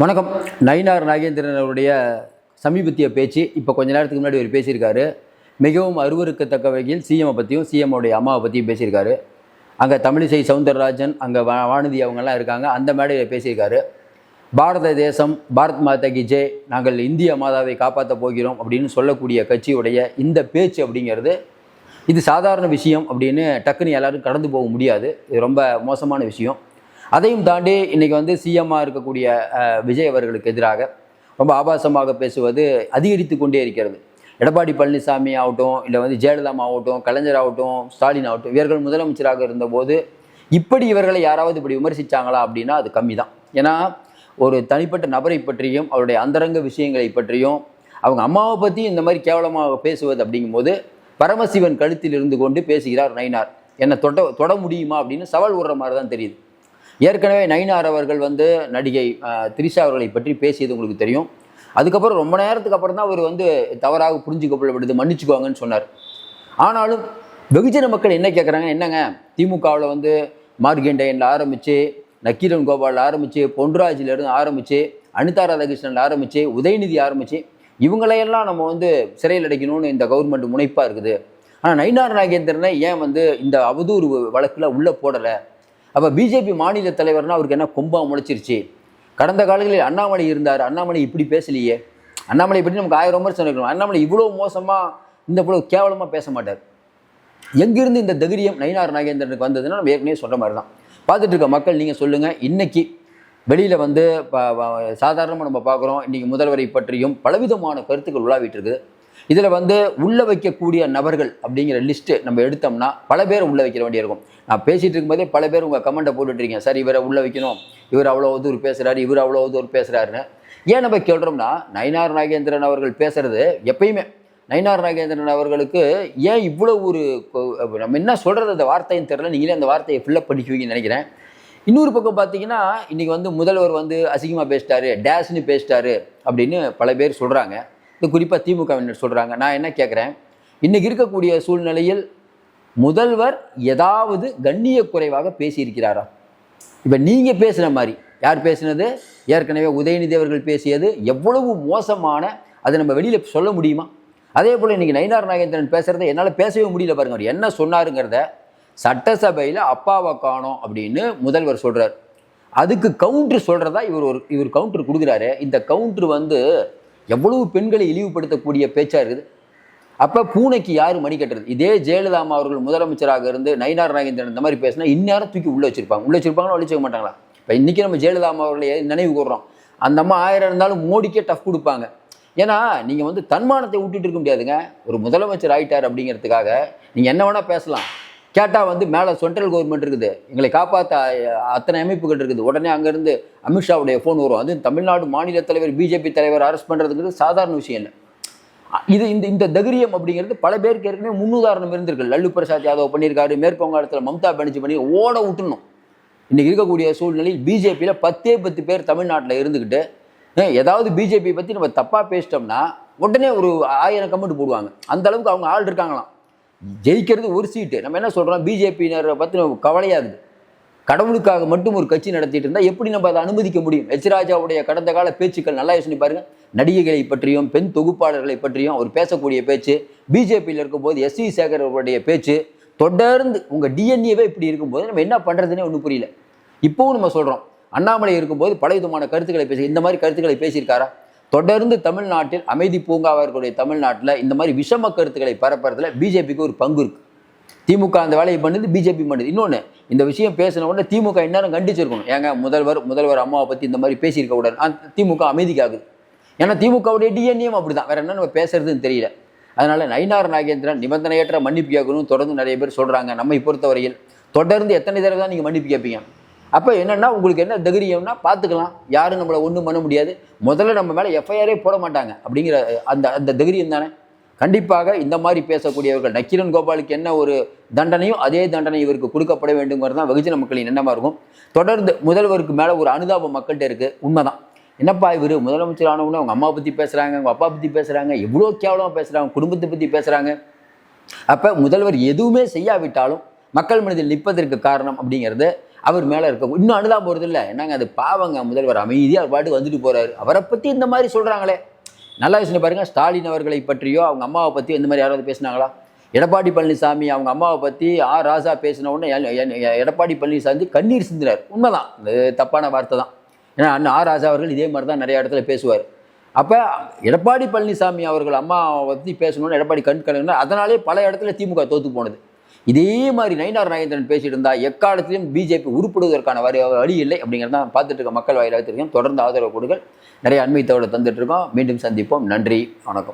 வணக்கம். நயினார் நாகேந்திரன் அவருடைய சமீபத்திய பேச்சு இப்போ கொஞ்ச நேரத்துக்கு முன்னாடி அவர் பேசியிருக்காரு. மிகவும் அருவருக்கத்தக்க வகையில் சிஎம்ஐ பற்றியும் சிஎம்முடைய அம்மாவை பற்றியும் பேசியிருக்காரு. அங்கே தமிழிசை சவுந்தரராஜன், அங்கே வானதி அவங்கெல்லாம் இருக்காங்க, அந்த மேடையில் பேசியிருக்காரு. பாரத தேசம், பாரத் மாதா கி ஜெய், நாங்கள் இந்திய மாதாவை காப்பாற்ற போகிறோம் அப்படின்னு சொல்லக்கூடிய கட்சியுடைய இந்த பேச்சு அப்படிங்கிறது இது சாதாரண விஷயம் அப்படின்னு டக்குன்னு எல்லாரும் கடந்து போக முடியாது. இது ரொம்ப மோசமான விஷயம். அதையும் தாண்டி இன்றைக்கி சிஎம்மாக இருக்கக்கூடிய விஜய் அவர்களுக்கு எதிராக ரொம்ப ஆபாசமாக பேசுவது அதிகரித்து கொண்டே இருக்கிறது. எடப்பாடி பழனிசாமி ஆகட்டும், இல்லை ஜெயலலிதா ஆகட்டும், கலைஞர் ஆகட்டும், ஸ்டாலின் ஆகட்டும், இவர்கள் முதலமைச்சராக இருந்தபோது இப்படி இவர்களை யாராவது இப்படி விமர்சித்தாங்களா அப்படின்னா அது கம்மி தான். ஏன்னா ஒரு தனிப்பட்ட நபரை பற்றியும் அவருடைய அந்தரங்க விஷயங்களை பற்றியும் அவங்க அம்மாவை பற்றி இந்த மாதிரி கேவலமாக பேசுவது அப்படிங்கும்போது பரமசிவன் கழுத்தில் இருந்து கொண்டு பேசுகிறார் நயினார். என்னை தொட முடியுமா அப்படின்னு சவால் விடுற மாதிரி தான் தெரியுது. ஏற்கனவே நயினார் அவர்கள் நடிகை திரிஷா அவர்களை பற்றி பேசியது உங்களுக்கு தெரியும். அதுக்கப்புறம் ரொம்ப நேரத்துக்கு அப்புறம் தான் அவர் தவறாக புரிஞ்சுக்கப்படுது, மன்னிச்சுக்குவாங்கன்னு சொன்னார். ஆனாலும் வெகுஜன மக்கள் என்ன கேட்குறாங்க, என்னங்க திமுகவில் மார்கண்டேயனில் ஆரம்பித்து, நக்கீரன் கோபாலில் ஆரம்பித்து, பொன்ராஜிலேருந்து ஆரம்பித்து, அனிதா ராதாகிருஷ்ணனில் ஆரம்பித்து, உதயநிதி ஆரம்பித்து, இவங்களையெல்லாம் நம்ம சிறையில் அடைக்கணும்னு இந்த கவர்மெண்ட் முனைப்பாக இருக்குது. ஆனால் நயினார் நாகேந்திரனை ஏன் இந்த அவதூறு வழக்கில் உள்ளே போடலை? அப்போ பிஜேபி மாநில தலைவர்னால் அவருக்கு என்ன கொம்பா முளைச்சிருச்சு? கடந்த காலங்களில் அண்ணாமலை இருந்தார், அண்ணாமலை இப்படி பேசலையே. அண்ணாமலை பற்றி நமக்கு 1000 விமர்சனம் இருக்கணும். அண்ணாமலை இவ்வளோ மோசமாக இவ்வளோ கேவலமாக பேச மாட்டார். எங்கிருந்து இந்த தைரியம் நயினார் நாகேந்திரனுக்கு வந்ததுன்னா நம்ம ஏற்கனவே சொல்கிற மாதிரி தான். பார்த்துட்டு இருக்க மக்கள் நீங்கள் சொல்லுங்கள். இன்றைக்கி வெளியில் சாதாரணமாக நம்ம பார்க்குறோம், இன்றைக்கி முதல்வரை பற்றியும் பலவிதமான கருத்துக்கள் உலாவிட்டு இருக்குது. இதில் உள்ளே வைக்கக்கூடிய நபர்கள் அப்படிங்கிற லிஸ்ட்டு நம்ம எடுத்தோம்னா பல பேர் உள்ளே வைக்கிற வேண்டிய இருக்கும். நான் பேசிகிட்டு இருக்கும்போதே பல பேர் உங்கள் கமெண்ட்டை போட்டுட்ருக்கீங்க, சார் இவரை உள்ளே வைக்கணும், இவர் அவ்வளோ தூரம் பேசுகிறாரு, இவர் அவ்வளோ தூரம் பேசுகிறாருன்னு. ஏன் நம்ம கேள்றோம்னா, நயினார் நாகேந்திரன் அவர்கள் பேசுகிறது எப்பயுமே நயினார் நாகேந்திரன் அவர்களுக்கு ஏன் இவ்வளோ ஒரு நம்ம என்ன சொல்கிறது அந்த வார்த்தைன்னு தெரியல. நீங்களே அந்த வார்த்தையை ஃபில்லப் பண்ணிக்குவீங்கன்னு நினைக்கிறேன். இன்னொரு பக்கம் பார்த்தீங்கன்னா இன்றைக்கி முதல்வர் அசிங்கமாக பேசிட்டாரு, டேஷ்னு பேசிட்டாரு அப்படின்னு பல பேர் சொல்கிறாங்க. இது குறிப்பாக திமுகவினர் சொல்கிறாங்க. நான் என்ன கேட்குறேன், இன்றைக்கி இருக்கக்கூடிய சூழ்நிலையில் முதல்வர் ஏதாவது கண்ணிய குறைவாக பேசியிருக்கிறாரா? இப்போ நீங்கள் பேசுகிற மாதிரி யார் பேசினது? ஏற்கனவே உதயநிதி அவர்கள் பேசியது எவ்வளவு மோசமான, அதை நம்ம வெளியில் சொல்ல முடியுமா? அதே போல் இன்றைக்கி நயினார் நாகேந்திரன் பேசுகிறத என்னால் பேசவே முடியல. பாருங்க, அவர் என்ன சொன்னாருங்கிறத சட்டசபையில் அப்பாவை காணோம் அப்படின்னு முதல்வர் சொல்கிறார். அதுக்கு கவுண்ட்ரு சொல்கிறதா இவர் கவுண்ட்ரு கொடுக்குறாரு. இந்த கவுண்ட்ரு எவ்வளவு பெண்களை இழிவுபடுத்தக்கூடிய பேச்சாக இருக்குது. அப்போ பூனைக்கு யார் மணி கட்டுறது? இதே ஜெயலலிதா அவர்கள் முதலமைச்சராக இருந்து நயினார் நாகேந்திரன் இந்த மாதிரி பேசினா இந்நேரம் தூக்கி உள்ளே வச்சிருப்பாங்களா ஒழிச்சிக்க மாட்டாங்களா? இப்போ இன்றைக்கி நம்ம ஜெயலலிதா அவர்களை நினைவு கூறுறோம். அந்த அம்மா 1000 இருந்தாலும் மோடிக்கே டஃப் கொடுப்பாங்க. ஏன்னா நீங்கள் தன்மானத்தை விட்டுட்டு இருக்க முடியாதுங்க. ஒரு முதலமைச்சர் ஆகிட்டார் அப்படிங்கிறதுக்காக நீங்கள் என்ன வேணால் பேசலாம். கேட்டால் மேலே சென்ட்ரல் கவர்மெண்ட் இருக்குது, எங்களை காப்பாற்ற அத்தனை அமைப்புகள் இருக்குது. உடனே அங்கேருந்து அமித்ஷாவுடைய ஃபோன் வரும். அது தமிழ்நாடு மாநில தலைவர் பிஜேபி தலைவர் அரெஸ்ட் பண்ணுறதுங்கிறது சாதாரண விஷயம் இல்லை. இது இந்த தைரியம் அப்படிங்கிறது பல பேருக்கு ஏற்கனவே முன்னுதாரணம் இருந்திருக்கு. லல்லு பிரசாத் யாதவ் பண்ணியிருக்காரு, மேற்கு வங்காளத்தில் மம்தா பானர்ஜி பண்ணி ஓட விட்டுணும். இன்றைக்கி இருக்கக்கூடிய சூழ்நிலையில் பிஜேபியில் 10 பேர் தமிழ்நாட்டில் இருந்துக்கிட்டு ஏதாவது பிஜேபி பற்றி நம்ம தப்பாக பேசிட்டோம்னா உடனே ஒரு 1000 கமெண்ட் போடுவாங்க. அந்த அளவுக்கு அவங்க ஆள் இருக்காங்களாம். ஜெயிக்கிறது ஒரு சீட்டு. நம்ம என்ன சொல்கிறோம், பிஜேபியினரை பற்றி கவலையாகுது. கடவுளுக்காக மட்டும் ஒரு கட்சி நடத்திட்டு இருந்தால் எப்படி நம்ம அதை அனுமதிக்க முடியும்? எச் ராஜாவுடைய கடந்த கால பேச்சுக்கள் நல்லா யோசனை பாருங்க. நடிகைகளை பற்றியும் பெண் தொகுப்பாளர்களை பற்றியும் அவர் பேசக்கூடிய பேச்சு, பிஜேபியில் இருக்கும்போது எஸ்வி சேகர் அவருடைய பேச்சு, தொடர்ந்து உங்கள் டிஎன்ஏவே இப்படி இருக்கும்போது நம்ம என்ன பண்ணுறதுன்னே ஒன்றும் புரியல. இப்போவும் நம்ம சொல்கிறோம், அண்ணாமலை இருக்கும்போது பலவிதமான கருத்துக்களை பேசி இந்த மாதிரி கருத்துக்களை பேசியிருக்காரா? தொடர்ந்து தமிழ்நாட்டில் அமைதி பூங்காவாக இருக்கக்கூடிய தமிழ்நாட்டில் இந்த மாதிரி விஷம கருத்துக்களை பரப்புறதுல பிஜேபிக்கு ஒரு பங்கு இருக்குது. திமுக அந்த வேலையை பண்ணுது, பிஜேபி பண்ணுது. இன்னொன்று, இந்த விஷயம் பேசின உடனே திமுக இந்நேரம் கண்டிச்சிருக்கணும். ஏங்க முதல்வர் அம்மாவை பற்றி இந்த மாதிரி பேசியிருக்க கூடாது. திமுக அமைதிக்காகுது. ஏன்னா திமுகவுடைய டிஎன்ஏம் அப்படி தான், வேறு என்ன நம்ம பேசுறதுன்னு தெரியல. அதனால் நயினார் நாகேந்திரன் நிபந்தனையற்ற மன்னிப்பு கேட்கணும்னு தொடர்ந்து நிறைய பேர் சொல்கிறாங்க. நம்மை பொறுத்தவரையில் தொடர்ந்து எத்தனை தடவை தான் நீங்கள் மன்னிப்பு கேட்பீங்க? அப்போ என்னென்னா உங்களுக்கு என்ன தைரியம்னா பார்த்துக்கலாம், யாரும் நம்மளை ஒன்றும் பண்ண முடியாது, முதல்ல நம்ம மேலே எஃப்ஐஆரே போட மாட்டாங்க அப்படிங்கிற அந்த தைரியம் தானே. கண்டிப்பாக இந்த மாதிரி பேசக்கூடியவர்கள், நக்கீரன் கோபாலுக்கு என்ன ஒரு தண்டனையும் அதே தண்டனை இவருக்கு கொடுக்கப்பட வேண்டுங்கிறது தான் வெகுஜன மக்களின் எண்ணமாக இருக்கும். தொடர்ந்து முதல்வருக்கு மேலே ஒரு அனுதாபம் மக்கள்கிட்ட இருக்குது. உண்மைதான். என்னப்பா இவர் முதலமைச்சர் ஆனவொன்னே அவங்க அம்மா பற்றி பேசுகிறாங்க, அவங்க அப்பா பற்றி பேசுகிறாங்க, எவ்வளோ கேவலமாக பேசுகிறாங்க, குடும்பத்தை பற்றி பேசுகிறாங்க. அப்போ முதல்வர் எதுவுமே செய்யாவிட்டாலும் மக்கள் மனதில் நிற்பதற்கு காரணம் அப்படிங்கிறது அவர் மேலே இருக்க இன்னும் அணுதான் போகிறது இல்லை. என்னங்க அது பாவங்க, முதல்வர் அமைதியாக பாட்டுக்கு வந்துட்டு போகிறாரு. அவரை பற்றி இந்த மாதிரி சொல்கிறாங்களே, நல்லா யோசனை பாருங்கள். ஸ்டாலின் அவர்களை பற்றியோ அவங்க அம்மாவை பற்றியோ இந்த மாதிரி யாராவது பேசினாங்களா? எடப்பாடி பழனிசாமி அவங்க அம்மாவை பற்றி ராசா பேசின உடனே எடப்பாடி பழனிசாமி கண்ணீர் சிந்தினார். உண்மைதான், இந்த தப்பான வார்த்தை தான். ஏன்னா அண்ணன் ராசா அவர்கள் இதே மாதிரி தான் நிறைய இடத்துல பேசுவார். அப்போ எடப்பாடி பழனிசாமி அவர்கள் அம்மாவை பற்றி பேசணுன்னு எடப்பாடி கண்கலங்கினா அதனாலே பல இடத்துல திமுக தோற்று போனது. இதே மாதிரி நயினார் நாகேந்திரன் பேசிட்டு இருந்தால் எக்காலத்திலையும் பிஜேபி உருப்படுவதற்கான வழி இல்லை அப்படிங்கிறத தான் பார்த்துட்டு இருக்க மக்கள் வாயிலாக தெரியும். தொடர்ந்து ஆதரவு கொடுங்கள். நிறைய அண்மை தகவலை தந்துட்டு இருக்கோம். மீண்டும் சந்திப்போம். நன்றி, வணக்கம்.